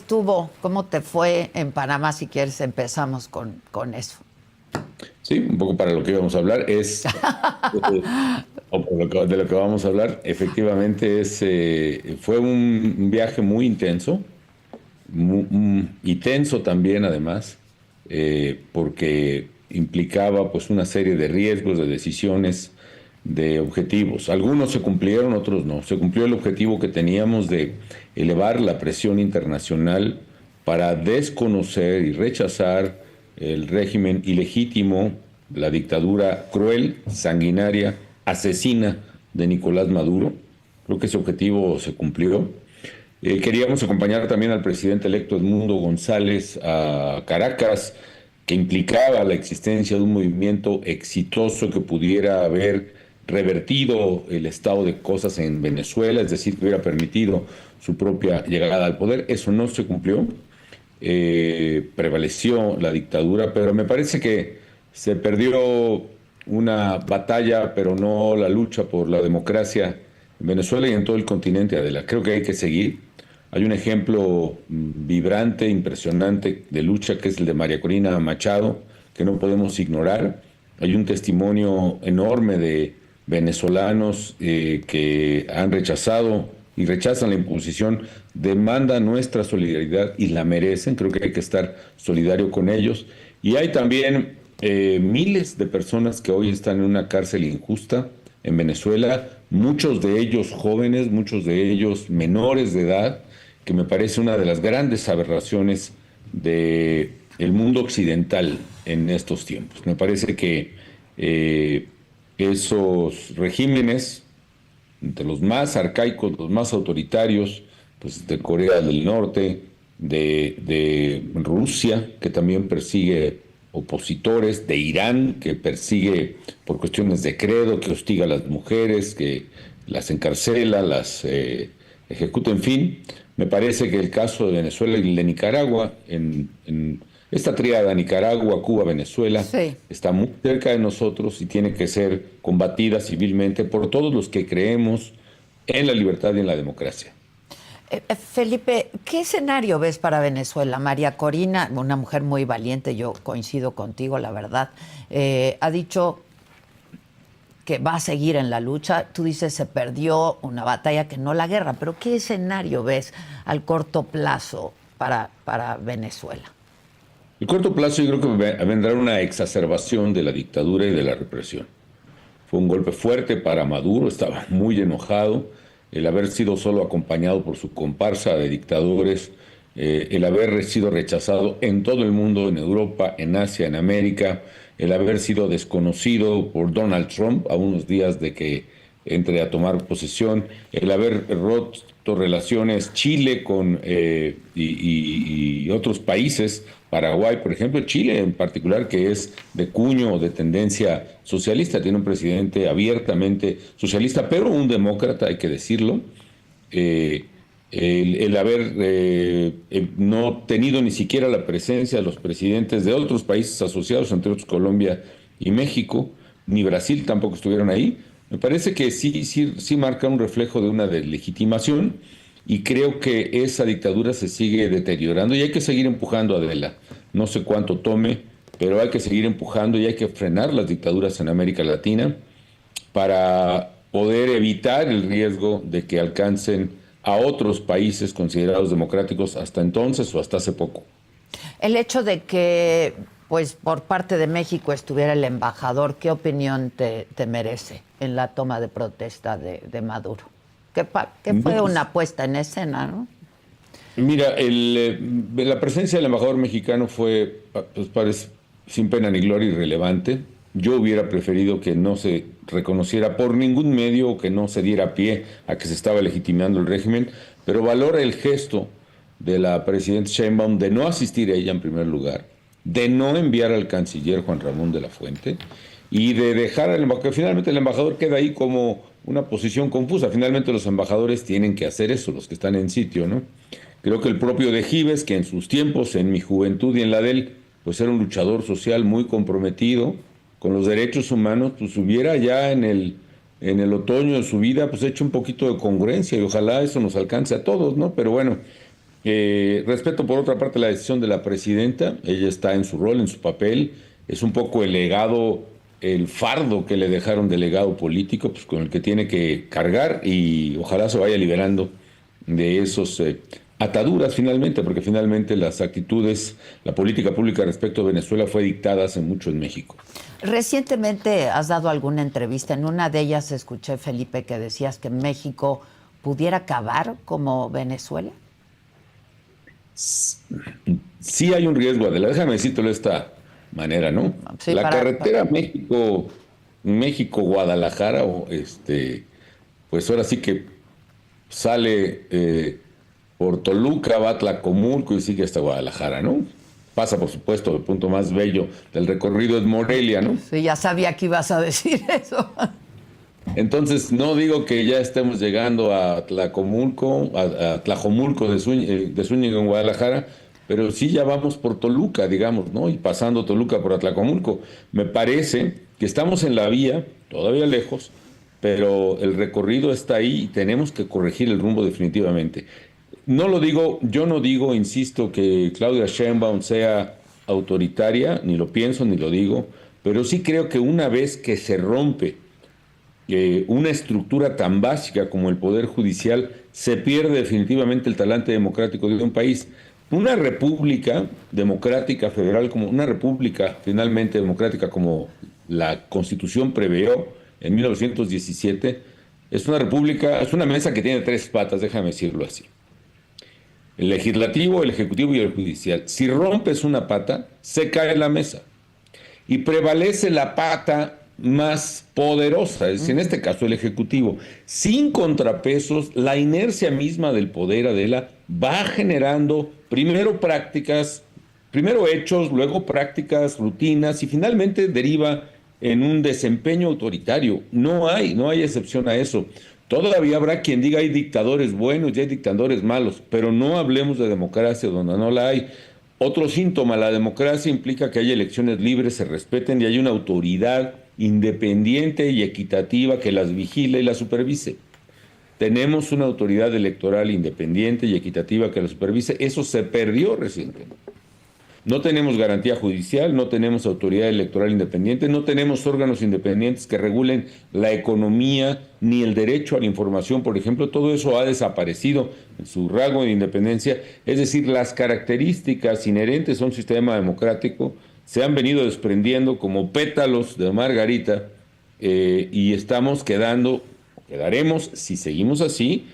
estuvo? ¿Cómo te fue en Panamá? Si quieres, empezamos con eso. Sí, un poco para lo que íbamos a hablar o de lo que vamos a hablar, efectivamente fue un viaje muy intenso y tenso también además, porque implicaba pues una serie de riesgos, de decisiones, de objetivos. Algunos se cumplieron, otros no. Se cumplió el objetivo que teníamos de elevar la presión internacional para desconocer y rechazar el régimen ilegítimo, la dictadura cruel, sanguinaria, asesina de Nicolás Maduro. Creo que ese objetivo se cumplió. Queríamos acompañar también al presidente electo Edmundo González a Caracas, que implicaba la existencia de un movimiento exitoso que pudiera haber revertido el estado de cosas en Venezuela, es decir, que hubiera permitido su propia llegada al poder. Eso no se cumplió. Prevaleció la dictadura, pero me parece que se perdió una batalla, pero no la lucha por la democracia en Venezuela y en todo el continente, Adela. Creo que hay que seguir. Hay un ejemplo vibrante, impresionante de lucha, que es el de María Corina Machado, que no podemos ignorar. Hay un testimonio enorme de venezolanos que han rechazado y rechazan la imposición, demandan nuestra solidaridad y la merecen. Creo que hay que estar solidario con ellos. Y hay también miles de personas que hoy están en una cárcel injusta en Venezuela, muchos de ellos jóvenes, muchos de ellos menores de edad, que me parece una de las grandes aberraciones del mundo occidental en estos tiempos. Me parece que esos regímenes, entre los más arcaicos, los más autoritarios, pues de Corea del Norte, de Rusia, que también persigue opositores, de Irán, que persigue por cuestiones de credo, que hostiga a las mujeres, que las encarcela, las ejecuta, en fin. Me parece que el caso de Venezuela y el de Nicaragua, en esta tríada Nicaragua, Cuba, Venezuela, Sí. está muy cerca de nosotros y tiene que ser combatida civilmente por todos los que creemos en la libertad y en la democracia. Felipe, ¿qué escenario ves para Venezuela? María Corina, una mujer muy valiente, yo coincido contigo, la verdad, ha dicho que va a seguir en la lucha. Tú dices se perdió una batalla, que no la guerra, pero ¿qué escenario ves al corto plazo para Venezuela? El corto plazo yo creo que vendrá una exacerbación de la dictadura y de la represión. Fue un golpe fuerte para Maduro, estaba muy enojado, el haber sido solo acompañado por su comparsa de dictadores, el haber sido rechazado en todo el mundo, en Europa, en Asia, en América, el haber sido desconocido por Donald Trump a unos días de que entre a tomar posesión, el haber roto relaciones Chile y otros países, Paraguay, por ejemplo, Chile en particular, que es de cuño de tendencia socialista, tiene un presidente abiertamente socialista, pero un demócrata, hay que decirlo. Eh, el haber no tenido ni siquiera la presencia de los presidentes de otros países asociados, entre otros Colombia y México, ni Brasil tampoco estuvieron ahí, me parece que sí marca un reflejo de una deslegitimación y creo que esa dictadura se sigue deteriorando y hay que seguir empujando, Adela. No sé cuánto tome, pero hay que seguir empujando y hay que frenar las dictaduras en América Latina para poder evitar el riesgo de que alcancen a otros países considerados democráticos hasta entonces o hasta hace poco. El hecho de que, pues, por parte de México estuviera el embajador, ¿qué opinión te merece en la toma de protesta de Maduro? Que fue Pues, una puesta en escena, ¿no? mira, la presencia del embajador mexicano fue, pues parece, sin pena ni gloria, irrelevante. Yo hubiera preferido que no se reconociera por ningún medio o que no se diera pie a que se estaba legitimando el régimen, pero valora el gesto de la presidenta Sheinbaum de no asistir a ella en primer lugar, de no enviar al canciller Juan Ramón de la Fuente y de dejar al embajador, que finalmente el embajador queda ahí como una posición confusa. Finalmente los embajadores tienen que hacer eso, los que están en sitio, ¿no? Creo que el propio de Gives, que en sus tiempos, en mi juventud y en la de él, pues era un luchador social muy comprometido con los derechos humanos, pues hubiera ya en el otoño de su vida, pues hecho un poquito de congruencia y ojalá eso nos alcance a todos, ¿no? Pero bueno, Respeto por otra parte la decisión de la presidenta, ella está en su rol, en su papel, es un poco el legado, el fardo que le dejaron de legado político, pues con el que tiene que cargar y ojalá se vaya liberando de esos ataduras finalmente, porque finalmente las actitudes, la política pública respecto a Venezuela fue dictada hace mucho en México. Recientemente has dado alguna entrevista, en una de ellas escuché, Felipe, que decías que México pudiera acabar como Venezuela. Sí hay un riesgo, Adela, déjame decírtelo de esta manera, ¿no? Sí, La carretera México-Guadalajara, pues ahora sí que sale por Toluca, va a Tlacomulco y sigue hasta Guadalajara, ¿no? Pasa, por supuesto, el punto más bello del recorrido es Morelia, ¿no? Sí, ya sabía que ibas a decir eso. Entonces, no digo que ya estemos llegando a Tlacomulco, a Tlajomulco de Zúñiga en Guadalajara, pero sí ya vamos por Toluca, digamos, ¿no? Y pasando Toluca por Atlacomulco. Me parece que estamos en la vía, todavía lejos, pero el recorrido está ahí y tenemos que corregir el rumbo definitivamente. No lo digo, yo no digo, insisto, que Claudia Sheinbaum sea autoritaria, ni lo pienso ni lo digo, pero sí creo que una vez que se rompe una estructura tan básica como el Poder Judicial, se pierde definitivamente el talante democrático de un país. Una república democrática federal, como una república finalmente democrática como la Constitución preveó en 1917, es una república, es una mesa que tiene tres patas, déjame decirlo así. El legislativo, el ejecutivo y el judicial. Si rompes una pata, se cae la mesa y prevalece la pata más poderosa, es decir, en este caso el Ejecutivo. Sin contrapesos, la inercia misma del poder, Adela, va generando primero prácticas, primero hechos, luego prácticas, rutinas y finalmente deriva en un desempeño autoritario. No hay excepción a eso. Todavía habrá quien diga hay dictadores buenos y hay dictadores malos, pero no hablemos de democracia donde no la hay. Otro síntoma, la democracia implica que haya elecciones libres, se respeten y hay una autoridad independiente y equitativa que las vigile y las supervise. Tenemos una autoridad electoral independiente y equitativa que las supervise. Eso se perdió recientemente. No tenemos garantía judicial, no tenemos autoridad electoral independiente, no tenemos órganos independientes que regulen la economía ni el derecho a la información, por ejemplo. Todo eso ha desaparecido en su rango de independencia. Es decir, las características inherentes a un sistema democrático se han venido desprendiendo como pétalos de margarita y quedaremos, si seguimos así,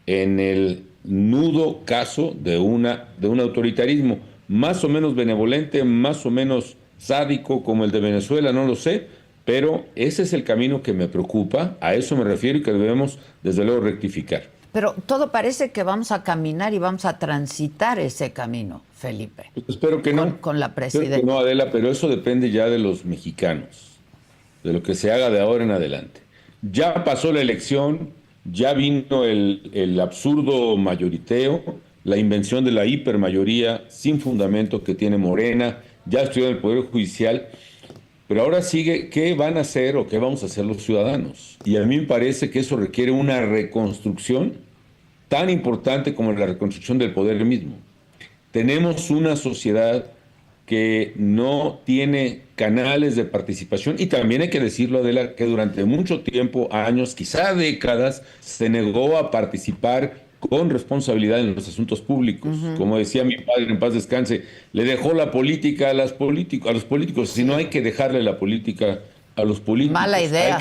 en el nudo caso de un autoritarismo más o menos benevolente, más o menos sádico como el de Venezuela, no lo sé, pero ese es el camino que me preocupa, a eso me refiero y que debemos desde luego rectificar. Pero todo parece que vamos a caminar y vamos a transitar ese camino, Felipe. Pues espero que no. Con la presidenta. Espero que no, Adela, pero eso depende ya de los mexicanos, de lo que se haga de ahora en adelante. Ya pasó la elección, ya vino el absurdo mayoriteo, la invención de la hipermayoría sin fundamento que tiene Morena, ya estudió el Poder Judicial, pero ahora sigue qué van a hacer o qué vamos a hacer los ciudadanos. Y a mí me parece que eso requiere una reconstrucción tan importante como la reconstrucción del poder mismo. Tenemos una sociedad que no tiene canales de participación y también hay que decirlo, Adela, que durante mucho tiempo, años, quizá décadas, se negó a participar con responsabilidad en los asuntos públicos. Como decía mi padre, en paz descanse, le dejó la política a los políticos, si no hay que dejarle la política a los políticos. Mala idea.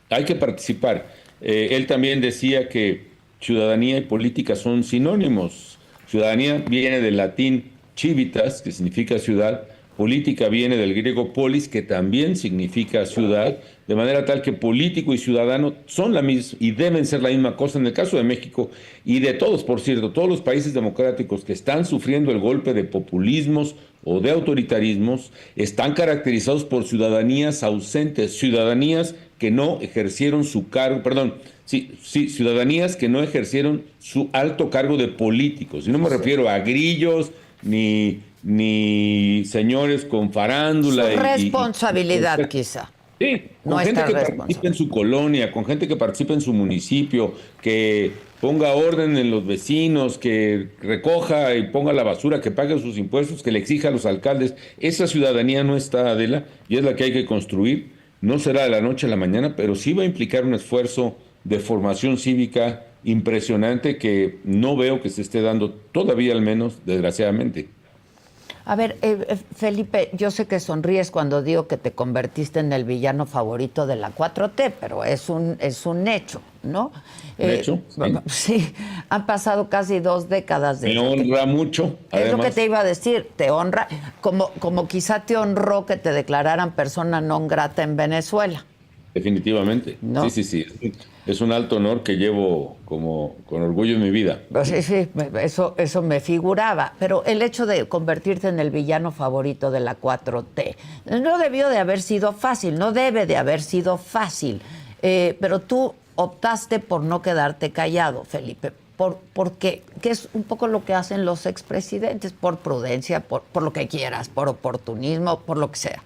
Hay que participar. Él también decía que ciudadanía y política son sinónimos. Ciudadanía viene del latín civitas, que significa ciudad. Política viene del griego polis, que también significa ciudad, de manera tal que político y ciudadano son la misma y deben ser la misma cosa en el caso de México y de todos, por cierto, todos los países democráticos que están sufriendo el golpe de populismos o de autoritarismos están caracterizados por ciudadanías ausentes, ciudadanías que no ejercieron su cargo, ciudadanías que no ejercieron su alto cargo de políticos. Y no me refiero a grillos ni señores con farándula. Su responsabilidad, quizá. Sí, con gente que participa en su colonia, con gente que participa en su municipio, que ponga orden en los vecinos, que recoja y ponga la basura, que pague sus impuestos, que le exija a los alcaldes. Esa ciudadanía no está, Adela, y es la que hay que construir. No será de la noche a la mañana, pero sí va a implicar un esfuerzo de formación cívica impresionante que no veo que se esté dando todavía, al menos, desgraciadamente. A ver, Felipe, yo sé que sonríes cuando digo que te convertiste en el villano favorito de la 4T, pero es un hecho, ¿no? De hecho, sí. Sí, han pasado casi 2 décadas de Me eso. honra mucho, Es lo que además. te iba a decir, te honra, como quizá te honró que te declararan persona non grata en Venezuela, Definitivamente. Sí, ¿no? sí, sí. Es un alto honor que llevo como con orgullo en mi vida. Pues sí, sí, eso me figuraba, pero el hecho de convertirte en el villano favorito de la 4T no debió de haber sido fácil, no debe de haber sido fácil, pero tú optaste por no quedarte callado, Felipe. ¿Por qué? Que es un poco lo que hacen los expresidentes, por prudencia, por lo que quieras, por oportunismo, por lo que sea.